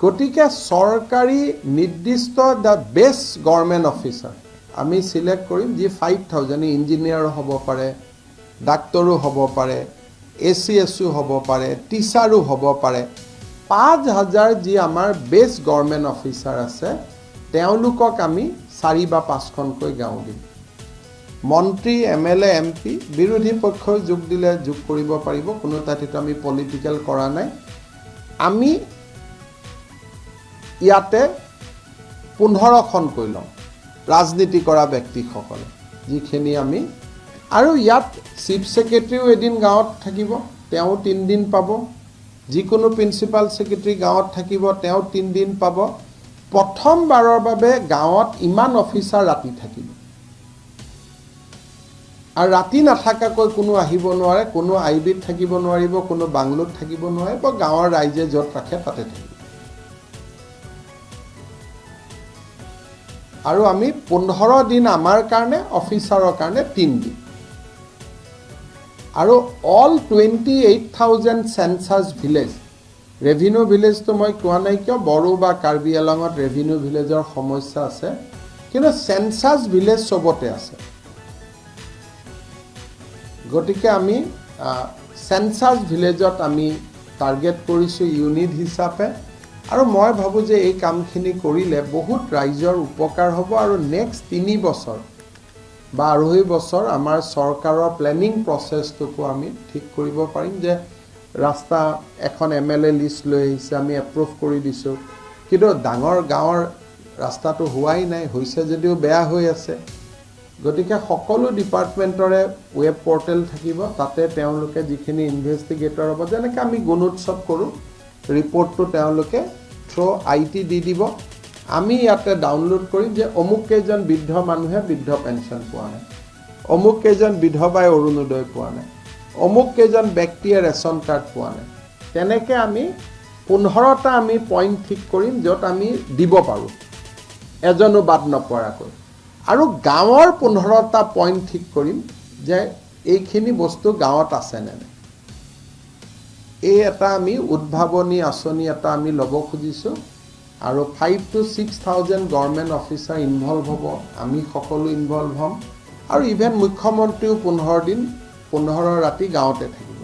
গতিকে চৰকাৰী নিৰ্দিষ্ট দ্য বেষ্ট গভৰ্ণমেণ্ট অফিচাৰ আমি সিলেক্ট কৰিম যি 5000 ইঞ্জিনিয়াৰো হ'ব পাৰে, ডাক্তৰো হ'ব পাৰে, ACSও হ'ব পাৰে, টিচাৰো হ'ব পাৰে। 5000 যি আমাৰ বেষ্ট গভৰ্ণমেণ্ট অফিচাৰ আছে তেওঁলোকক আমি 4 বা 5খনকৈ গাঁও দিম। মন্ত্ৰী, MLA, MP বিৰোধী পক্ষই যোগ দিলে যোগ কৰিব পাৰিব, কোনো তাত আমি পলিটিকেল কৰা নাই। আমি ইয়াতে 15খনকৈ ল'ম ৰাজনীতি কৰা ব্যক্তিসকলে, যিখিনি আমি আৰু ইয়াত চিফ সেক্ৰেটাৰীও এদিন গাঁৱত থাকিব, তেওঁ 3 দিন পাব। যিকোনো প্ৰিন্সিপাল সেক্ৰেটাৰী গাঁৱত থাকিব, তেওঁ 3 দিন পাব। প্ৰথমবাৰৰ বাবে গাঁৱত ইমান অফিচাৰ ৰাতি থাকিব আৰু ৰাতি নাথাকাকৈ কোনো আহিব নোৱাৰে, কোনো আইবিত থাকিব নোৱাৰিব, কোনো বাংলোত থাকিব নোৱাৰিব, গাঁৱৰ ৰাইজে য'ত ৰাখে তাতে থাকিব। আৰু আমি 15 দিন আমাৰ কাৰণে, অফিচাৰৰ কাৰণে 3 দিন। আৰু অল 28,000 সেন্সাস ভিলেজ, ৰেভিনিউ ভিলেজটো মই কোৱা নাই কিয়, বড়ো বা কাৰ্বি আংলঙত ৰেভিনিউ ভিলেজৰ সমস্যা আছে, কিন্তু সেন্সাস ভিলেজ চবতে আছে। গতিকে আমি সেন্সাস ভিলেজত আমি টাৰ্গেট কৰিছোঁ ইউনিট হিচাপে। আৰু মই ভাবোঁ যে এই কামখিনি কৰিলে বহুত ৰাইজৰ উপকাৰ হ'ব আৰু নেক্সট 3 বছৰ বা 2.5 বছৰ আমাৰ চৰকাৰৰ প্লেনিং প্ৰচেছটোকো আমি ঠিক কৰিব পাৰিম যে ৰাস্তা এখন MLA লিষ্ট লৈ আহিছে, আমি এপ্ৰুভ কৰি দিছোঁ, কিন্তু ডাঙৰ গাঁৱৰ ৰাস্তাটো হোৱাই নাই, হৈছে যদিও বেয়া হৈ আছে। গতিকে সকলো ডিপাৰ্টমেণ্টৰে ৱেব পৰ্টেল থাকিব, তাতে তেওঁলোকে যিখিনি ইনভেষ্টিগেটৰ হ'ব, যেনেকৈ আমি গুণোৎসৱ কৰোঁ, ৰিপৰ্টটো তেওঁলোকে থ্ৰু IT দি দিব। আমি ইয়াতে ডাউনলোড কৰিম যে অমুক কেইজন বৃদ্ধ মানুহে বৃদ্ধ পেঞ্চন পোৱা নাই, অমুক কেইজন বিধৱাই অৰুণোদয় পোৱা নাই, অমুক কেইজন ব্যক্তিয়ে ৰেচন কাৰ্ড পোৱা নাই। তেনেকৈ আমি 15টা আমি পইণ্ট ঠিক কৰিম য'ত আমি দিব পাৰোঁ এজনো বাদ নপৰাকৈ। আৰু গাঁৱৰ 15টা পইণ্ট ঠিক কৰিম যে এইখিনি বস্তু গাঁৱত আছেনে নাই। এই এটা আমি উদ্ভাৱনী আঁচনি এটা আমি ল'ব খুজিছোঁ আৰু 5,000 to 6,000 গভৰ্ণমেণ্ট অফিচাৰ ইনভলভ হ'ব, আমি সকলো ইনভলভ হ'ম। আৰু ইভেন মুখ্যমন্ত্ৰীও 15 দিন 15 ৰাতি গাঁৱতে থাকিব।